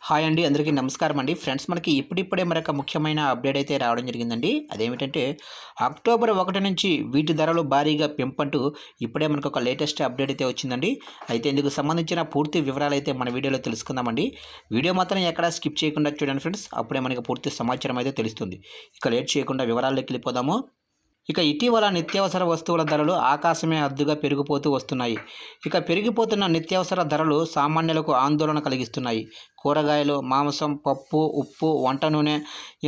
Hi అండి, అందరికీ నమస్కారం అండి. ఫ్రెండ్స్, మనకి ఇప్పుడిప్పుడే మరొక ముఖ్యమైన అప్డేట్ అయితే రావడం జరిగిందండి. అదేమిటంటే అక్టోబర్ 1 నుంచి వీటి ధరలు భారీగా పెంపంటూ ఇప్పుడే మనకు ఒక లేటెస్ట్ అప్డేట్ అయితే వచ్చిందండి. అయితే ఇందుకు సంబంధించిన పూర్తి వివరాలు అయితే మన వీడియోలో తెలుసుకుందామండి. వీడియో మాత్రం ఎక్కడా స్కిప్ చేయకుండా చూడండి ఫ్రెండ్స్, అప్పుడే మనకి పూర్తి సమాచారం అయితే తెలుస్తుంది. ఇక లేట్ చేయకుండా వివరాల్లోకి వెళ్ళిపోదాము. ఇక ఇటీవల నిత్యావసర వస్తువుల ధరలు ఆకాశమే హద్దుగా పెరిగిపోతూ వస్తున్నాయి. ఇక పెరిగిపోతున్న నిత్యావసర ధరలు సామాన్యులకు ఆందోళన కలిగిస్తున్నాయి. కూరగాయలు, మాంసం, పప్పు, ఉప్పు, వంట నూనె,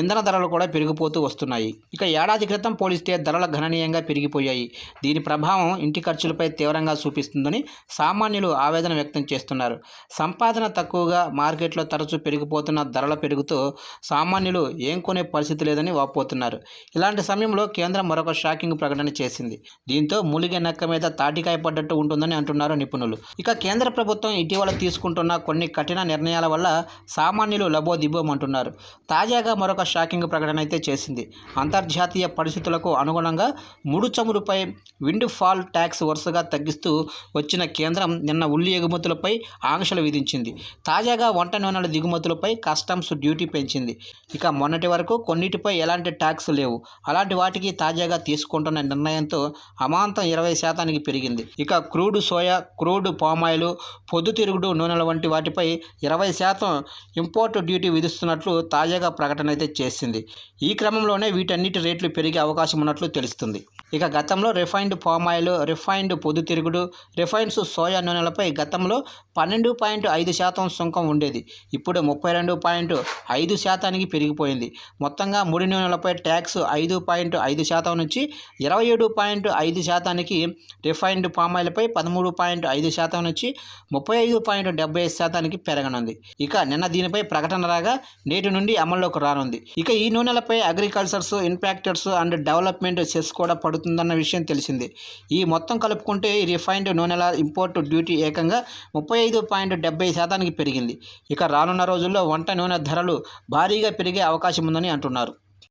ఇంధన ధరలు కూడా పెరిగిపోతూ వస్తున్నాయి. ఇక ఏడాది క్రితం పోలిస్తే ధరలు గణనీయంగా పెరిగిపోయాయి. దీని ప్రభావం ఇంటి ఖర్చులపై తీవ్రంగా చూపిస్తుందని సామాన్యులు ఆవేదన వ్యక్తం చేస్తున్నారు. సంపాదన తక్కువగా, మార్కెట్లో తరచూ పెరిగిపోతున్న ధరల పెరుగుతూ సామాన్యులు ఏం కొనే పరిస్థితి లేదని వాపోతున్నారు. ఇలాంటి సమయంలో కేంద్రం మరొక షాకింగ్ ప్రకటన చేసింది. దీంతో మూలిగే నక్క మీద తాటికాయ పడ్డట్టు ఉంటుందని అంటున్నారు నిపుణులు. ఇక కేంద్ర ప్రభుత్వం ఇటీవల తీసుకుంటున్న కొన్ని కఠిన నిర్ణయాల వల్ల సామాన్యులు లబోదిబోమంటున్నారు. తాజాగా మరొక షాకింగ్ ప్రకటన అయితే చేసింది. అంతర్జాతీయ పరిస్థితులకు అనుగుణంగా ముడి చమురుపై విండ్ ఫాల్ ట్యాక్స్ వరుసగా తగ్గిస్తూ వచ్చిన కేంద్రం నిన్న ఉల్లి ఎగుమతులపై ఆంక్షలు విధించింది. తాజాగా వంట నూనెల దిగుమతులపై కస్టమ్స్ డ్యూటీ పెంచింది. ఇక మొన్నటి వరకు కొన్నిటిపై ఎలాంటి ట్యాక్స్ లేవు. అలాంటి వాటికి తాజాగా తీసుకుంటున్న నిర్ణయంతో అమాంతం 20% పెరిగింది. ఇక క్రూడ్ సోయా, క్రూడ్ పామాయిల్, పొద్దుతిరుగుడు నూనెల వంటి వాటిపై 20% ఇంపోర్ట్ డ్యూటీ విధిస్తున్నట్లు తాజాగా ప్రకటన అయితే చేసింది. ఈ క్రమంలోనే వీటన్నిటి రేట్లు పెరిగే అవకాశం ఉన్నట్లు తెలుస్తుంది. ఇక గతంలో రిఫైన్డ్ పామాయిల్, రిఫైన్డ్ పొద్దుతిరుగుడు, రిఫైన్స్ సోయా నూనెలపై గతంలో 12.5% సుంకం ఉండేది. ఇప్పుడు 32.5% పెరిగిపోయింది. మొత్తంగా ముడి నూనెలపై ట్యాక్స్ 5.5% నుంచి 27.5%, రిఫైన్డ్ పామాయిల్పై 13.5% నుంచి 35.75% పెరగనుంది. ఇక నిన్న దీనిపై ప్రకటన రాగా నేటి నుండి అమల్లోకి రానుంది. ఇక ఈ నూనెలపై agricultures, inspectors and development cess కూడా పడుతుందన్న విషయం తెలిసిందే. ఈ మొత్తం కలుపుకుంటే ఈ రిఫైన్డ్ నూనెల ఇంపోర్ట్ డ్యూటీ ఏకంగా 35.70% పెరిగింది. ఇక రానున్న రోజుల్లో వంట నూనె ధరలు భారీగా పెరిగే అవకాశం ఉందని అంటున్నారు.